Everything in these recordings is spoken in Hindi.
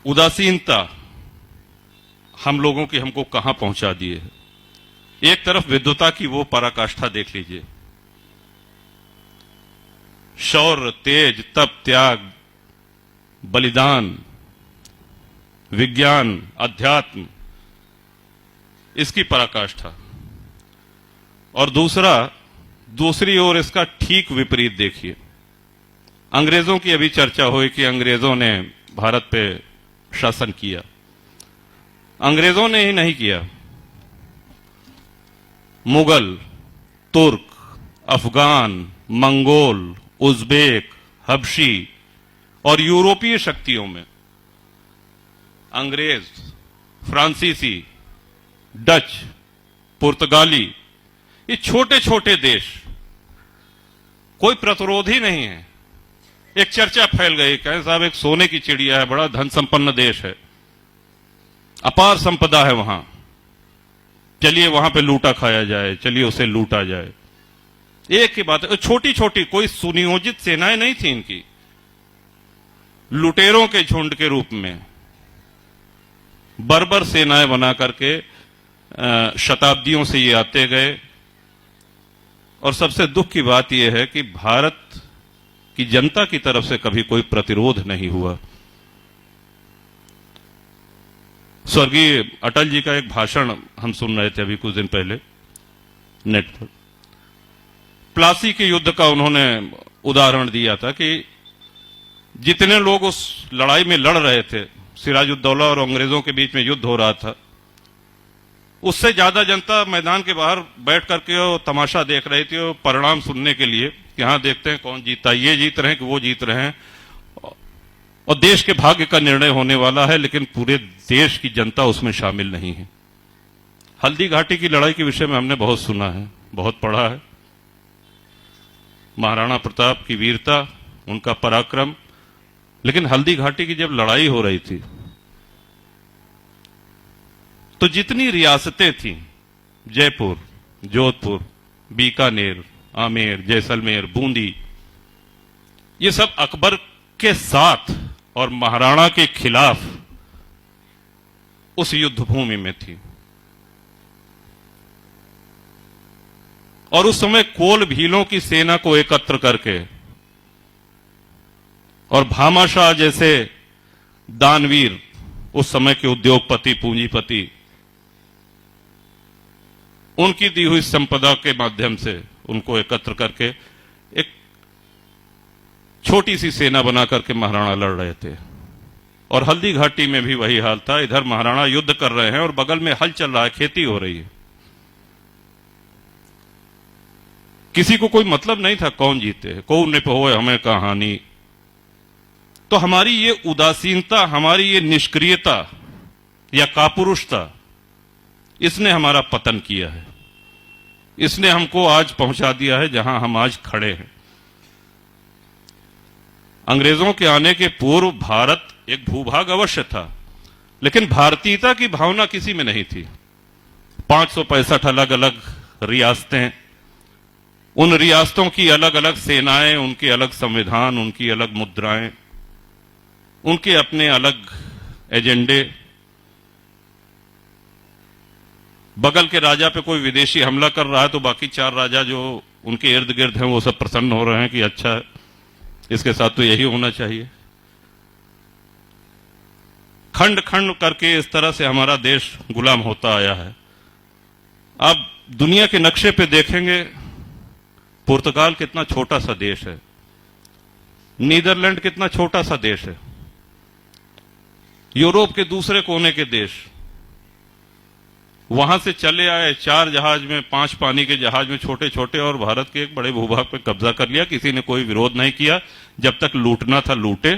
उदासीनता हम लोगों की हमको कहां पहुंचा दी है। एक तरफ विद्वता की वो पराकाष्ठा देख लीजिए, शौर्य, तेज, तप, त्याग, बलिदान, विज्ञान, अध्यात्म, इसकी पराकाष्ठा। और दूसरी ओर इसका ठीक विपरीत देखिए। अंग्रेजों की अभी चर्चा हुई कि अंग्रेजों ने भारत पे शासन किया। अंग्रेजों ने ही नहीं किया, मुगल, तुर्क, अफगान, मंगोल, उज्बेक, हबशी और यूरोपीय शक्तियों में अंग्रेज, फ्रांसीसी, डच, पुर्तगाली, ये छोटे छोटे देश, कोई प्रतिरोध ही नहीं है। एक चर्चा फैल गई, कहे साहब एक सोने की चिड़िया है, बड़ा धन संपन्न देश है, अपार संपदा है वहां, चलिए वहां पे लूटा खाया जाए, चलिए उसे लूटा जाए। एक ही बात है, छोटी छोटी कोई सुनियोजित सेनाएं नहीं थी इनकी, लुटेरों के झुंड के रूप में बर्बर सेनाएं बना करके शताब्दियों से ये आते गए। और सबसे दुख की बात यह है कि भारत की जनता की तरफ से कभी कोई प्रतिरोध नहीं हुआ। स्वर्गीय अटल जी का एक भाषण हम सुन रहे थे अभी कुछ दिन पहले नेट पर। प्लासी के युद्ध का उन्होंने उदाहरण दिया था कि जितने लोग उस लड़ाई में लड़ रहे थे, सिराजुद्दौला और अंग्रेजों के बीच में युद्ध हो रहा था, उससे ज्यादा जनता मैदान के बाहर बैठ करके वो तमाशा देख रही थी, वो परिणाम सुनने के लिए कि हाँ देखते हैं कौन जीता, ये जीत रहे हैं कि वो जीत रहे हैं, और देश के भाग्य का निर्णय होने वाला है, लेकिन पूरे देश की जनता उसमें शामिल नहीं है। हल्दी घाटी की लड़ाई के विषय में हमने बहुत सुना है, बहुत पढ़ा है, महाराणा प्रताप की वीरता, उनका पराक्रम। लेकिन हल्दी घाटी की जब लड़ाई हो रही थी तो जितनी रियासतें थीं, जयपुर, जोधपुर, बीकानेर, आमेर, जैसलमेर, बूंदी, ये सब अकबर के साथ और महाराणा के खिलाफ उस युद्ध भूमि में थी। और उस समय कोल भीलों की सेना को एकत्र करके और भामाशाह जैसे दानवीर, उस समय के उद्योगपति, पूंजीपति, उनकी दी हुई संपदा के माध्यम से उनको एकत्र करके एक छोटी सी सेना बना करके महाराणा लड़ रहे थे। और हल्दी घाटी में भी वही हाल था, इधर महाराणा युद्ध कर रहे हैं और बगल में हल चल रहा है, खेती हो रही है। किसी को कोई मतलब नहीं था कौन जीते, कौन ने होए हमें कहानी। तो हमारी ये उदासीनता, हमारी ये निष्क्रियता या कापुरुषता, इसने हमारा पतन किया है, इसने हमको आज पहुंचा दिया है जहां हम आज खड़े हैं। अंग्रेजों के आने के पूर्व भारत एक भूभाग अवश्य था, लेकिन भारतीयता की भावना किसी में नहीं थी। 565 अलग अलग रियासतें, उन रियासतों की अलग अलग सेनाएं, उनके अलग संविधान, उनकी अलग मुद्राएं, उनके अपने अलग एजेंडे। बगल के राजा पे कोई विदेशी हमला कर रहा है तो बाकी 4 राजा जो उनके इर्द गिर्द हैं वो सब प्रसन्न हो रहे हैं कि अच्छा है, इसके साथ तो यही होना चाहिए। खंड खंड करके इस तरह से हमारा देश गुलाम होता आया है। अब दुनिया के नक्शे पे देखेंगे, पुर्तगाल कितना छोटा सा देश है, नीदरलैंड कितना छोटा सा देश है, यूरोप के दूसरे कोने के देश, वहां से चले आए 4 जहाज में, 5 पानी के जहाज में, छोटे छोटे, और भारत के एक बड़े भूभाग पे कब्जा कर लिया। किसी ने कोई विरोध नहीं किया, जब तक लूटना था लूटे,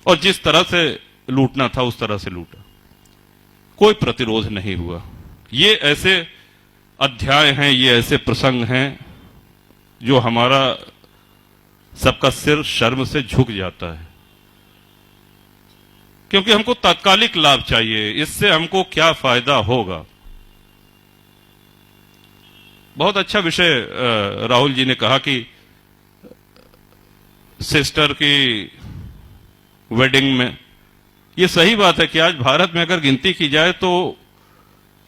और जिस तरह से लूटना था उस तरह से लूटा, कोई प्रतिरोध नहीं हुआ। ये ऐसे अध्याय हैं, ये ऐसे प्रसंग हैं जो हमारा सबका सिर शर्म से झुक जाता है, क्योंकि हमको तात्कालिक लाभ चाहिए, इससे हमको क्या फायदा होगा। बहुत अच्छा विषय राहुल जी ने कहा कि सिस्टर की वेडिंग में। ये सही बात है कि आज भारत में अगर गिनती की जाए तो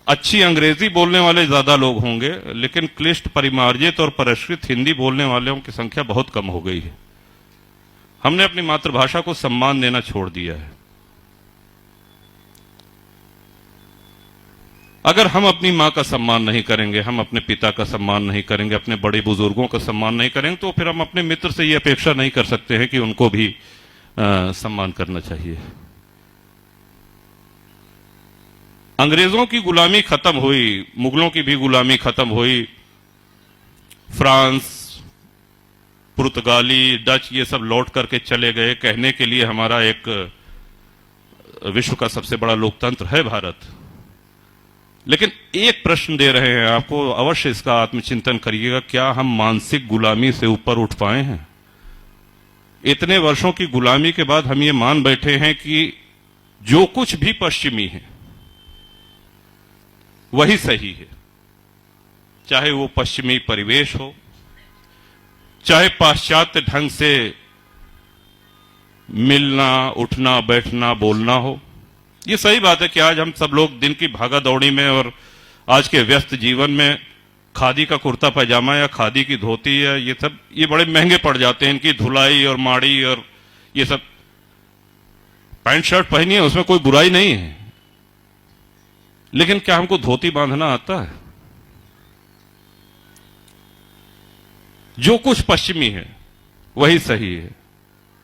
अच्छी अंग्रेजी बोलने वाले ज्यादा लोग होंगे, लेकिन क्लिष्ट, परिमार्जित और परिष्कृत हिंदी बोलने वालों की संख्या बहुत कम हो गई है। हमने अपनी मातृभाषा को सम्मान देना छोड़ दिया है। अगर हम अपनी मां का सम्मान नहीं करेंगे, हम अपने पिता का सम्मान नहीं करेंगे, अपने बड़े बुजुर्गों का सम्मान नहीं करेंगे, तो फिर हम अपने मित्र से यह अपेक्षा नहीं कर सकते हैं कि उनको भी सम्मान करना चाहिए। अंग्रेजों की गुलामी खत्म हुई, मुगलों की भी गुलामी खत्म हुई, फ्रांस, पुर्तगाली, डच ये सब लौट करके चले गए। कहने के लिए हमारा एक विश्व का सबसे बड़ा लोकतंत्र है भारत। लेकिन एक प्रश्न दे रहे हैं आपको, अवश्य इसका आत्मचिंतन करिएगा, क्या हम मानसिक गुलामी से ऊपर उठ पाए हैं? इतने वर्षों की गुलामी के बाद हम ये मान बैठे हैं कि जो कुछ भी पश्चिमी है वही सही है, चाहे वो पश्चिमी परिवेश हो, चाहे पाश्चात्य ढंग से मिलना, उठना, बैठना, बोलना हो। ये सही बात है कि आज हम सब लोग दिन की भागा दौड़ी में और आज के व्यस्त जीवन में खादी का कुर्ता पैजामा या खादी की धोती या ये बड़े महंगे पड़ जाते हैं। इनकी धुलाई और माड़ी और ये सब, पैंट शर्ट पहनी है उसमें कोई बुराई नहीं है, लेकिन क्या हमको धोती बांधना आता है? जो कुछ पश्चिमी है वही सही है।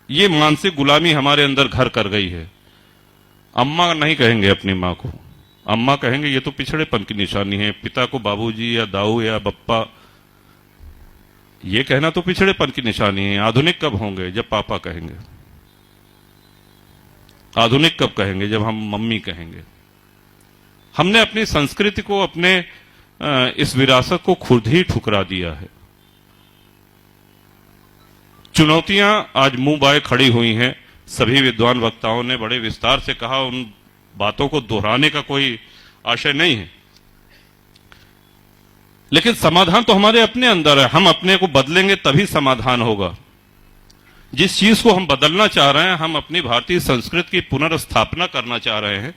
ये मानसिक गुलामी हमारे अंदर घर कर गई है। अम्मा नहीं कहेंगे अपनी मां को, अम्मा कहेंगे ये तो पिछड़ेपन की निशानी है। पिता को बाबूजी या दाऊ या बप्पा ये कहना तो पिछड़ेपन की निशानी है। आधुनिक कब होंगे? जब पापा कहेंगे। आधुनिक कब कहेंगे? जब हम मम्मी कहेंगे। हमने अपनी संस्कृति को, अपने इस विरासत को खुद ही ठुकरा दिया है। चुनौतियां आज मुंह बाए खड़ी हुई हैं। सभी विद्वान वक्ताओं ने बड़े विस्तार से कहा, उन बातों को दोहराने का कोई आशय नहीं है, लेकिन समाधान तो हमारे अपने अंदर है। हम अपने को बदलेंगे तभी समाधान होगा। जिस चीज को हम बदलना चाह रहे हैं, हम अपनी भारतीय संस्कृति की पुनर्स्थापना करना चाह रहे हैं,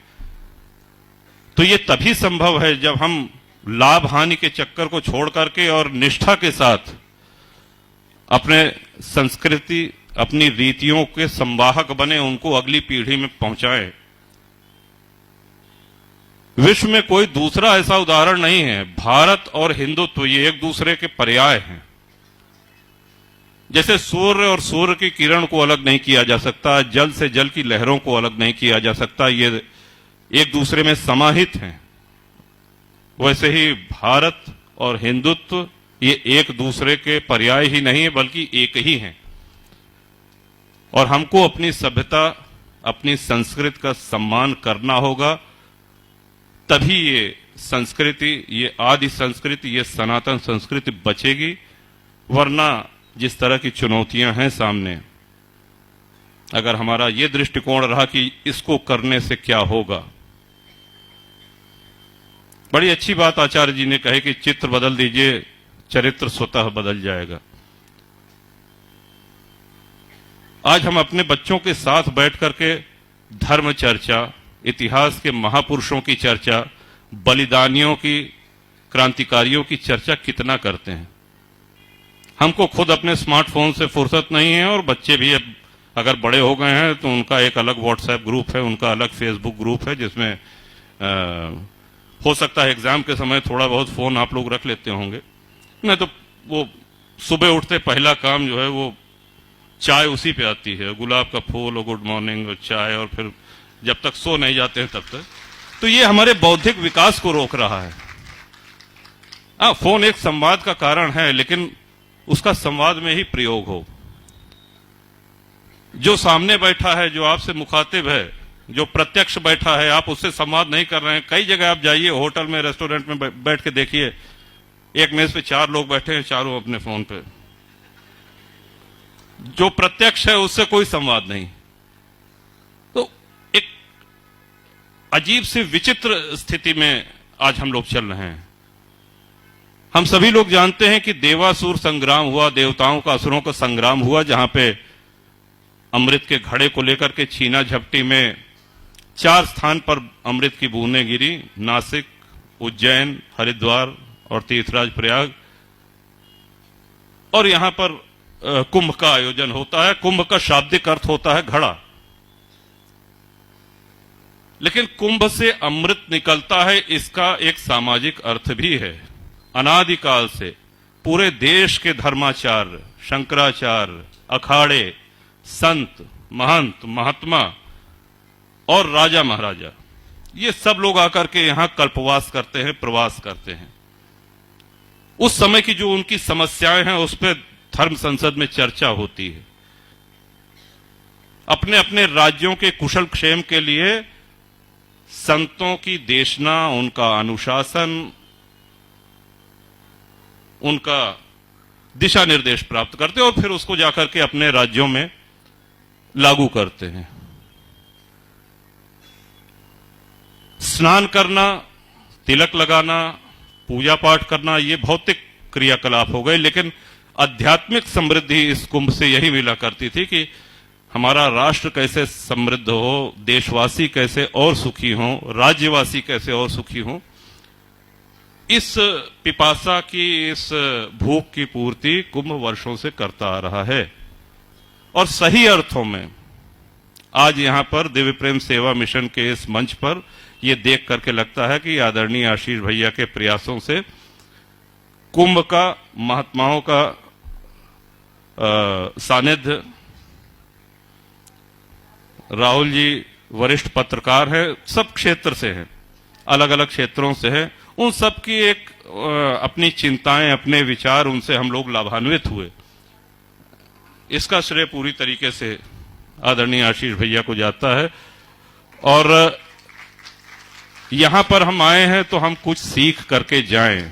तो ये तभी संभव है जब हम लाभ हानि के चक्कर को छोड़ करके और निष्ठा के साथ अपने संस्कृति, अपनी रीतियों के संवाहक बने, उनको अगली पीढ़ी में पहुंचाएं। विश्व में कोई दूसरा ऐसा उदाहरण नहीं है। भारत और हिंदुत्व ये एक दूसरे के पर्याय हैं। जैसे सूर्य और सूर्य की किरण को अलग नहीं किया जा सकता, जल से जल की लहरों को अलग नहीं किया जा सकता, ये एक दूसरे में समाहित हैं। वैसे ही भारत और हिंदुत्व ये एक दूसरे के पर्याय ही नहीं है, बल्कि एक ही हैं। और हमको अपनी सभ्यता, अपनी संस्कृति का सम्मान करना होगा, तभी ये संस्कृति, ये आदि संस्कृति, ये सनातन संस्कृति बचेगी। वरना जिस तरह की चुनौतियां हैं सामने, अगर हमारा ये दृष्टिकोण रहा कि इसको करने से क्या होगा। बड़ी अच्छी बात आचार्य जी ने कही कि चित्र बदल दीजिए, चरित्र स्वतः बदल जाएगा। आज हम अपने बच्चों के साथ बैठ करके धर्म चर्चा, इतिहास के महापुरुषों की चर्चा, बलिदानियों की, क्रांतिकारियों की चर्चा कितना करते हैं। हमको खुद अपने स्मार्टफोन से फुर्सत नहीं है, और बच्चे भी अब अगर बड़े हो गए हैं तो उनका एक अलग व्हाट्सएप ग्रुप है, उनका अलग फेसबुक ग्रुप है, जिसमें हो सकता है एग्जाम के समय थोड़ा बहुत फोन आप लोग रख लेते होंगे। नहीं तो वो सुबह उठते पहला काम जो है वो चाय उसी पे आती है, गुलाब का फूल और गुड मॉर्निंग और चाय, और फिर जब तक सो नहीं जाते हैं तब तक। तो ये हमारे बौद्धिक विकास को रोक रहा है। फोन एक संवाद का कारण है, लेकिन उसका संवाद में ही प्रयोग हो। जो सामने बैठा है, जो आपसे मुखातिब है, जो प्रत्यक्ष बैठा है, आप उससे संवाद नहीं कर रहे हैं। कई जगह आप जाइए, होटल में, रेस्टोरेंट में बैठ के देखिए, एक मेज पे 4 लोग बैठे हैं, चारों अपने फोन पे। जो प्रत्यक्ष है उससे कोई संवाद नहीं। तो एक अजीब सी विचित्र स्थिति में आज हम लोग चल रहे हैं। हम सभी लोग जानते हैं कि देवासुर संग्राम हुआ, देवताओं का असुरों का संग्राम हुआ, जहां पे अमृत के घड़े को लेकर के छीना झपटी में 4 स्थान पर अमृत की बूंदें गिरी, नासिक, उज्जैन, हरिद्वार और तीर्थराज प्रयाग। और यहां पर कुंभ का आयोजन होता है। कुंभ का शाब्दिक अर्थ होता है घड़ा, लेकिन कुंभ से अमृत निकलता है, इसका एक सामाजिक अर्थ भी है। अनादिकाल से पूरे देश के धर्माचार्य, शंकराचार्य, अखाड़े, संत, महंत, महात्मा और राजा महाराजा, ये सब लोग आकर के यहां कल्पवास करते हैं, प्रवास करते हैं। उस समय की जो उनकी समस्याएं हैं उस पर धर्म संसद में चर्चा होती है। अपने अपने राज्यों के कुशल क्षेम के लिए संतों की देशना, उनका अनुशासन, उनका दिशा निर्देश प्राप्त करते हैं और फिर उसको जाकर के अपने राज्यों में लागू करते हैं। स्नान करना, तिलक लगाना, पूजा पाठ करना, ये भौतिक क्रियाकलाप हो गए, लेकिन आध्यात्मिक समृद्धि इस कुंभ से यही मिला करती थी कि हमारा राष्ट्र कैसे समृद्ध हो, देशवासी कैसे और सुखी हो, राज्यवासी कैसे और सुखी हो। इस पिपासा की, इस भूख की पूर्ति कुंभ वर्षों से करता आ रहा है। और सही अर्थों में आज यहां पर दिव्य प्रेम सेवा मिशन के इस मंच पर यह देख करके लगता है कि आदरणीय आशीष भैया के प्रयासों से कुंभ का, महात्माओं का सानिध्य, राहुल जी वरिष्ठ पत्रकार हैं, सब क्षेत्र से हैं, अलग अलग क्षेत्रों से हैं, उन सब की एक अपनी चिंताएं, अपने विचार, उनसे हम लोग लाभान्वित हुए। इसका श्रेय पूरी तरीके से आदरणीय आशीष भैया को जाता है। और यहां पर हम आए हैं तो हम कुछ सीख करके जाएं।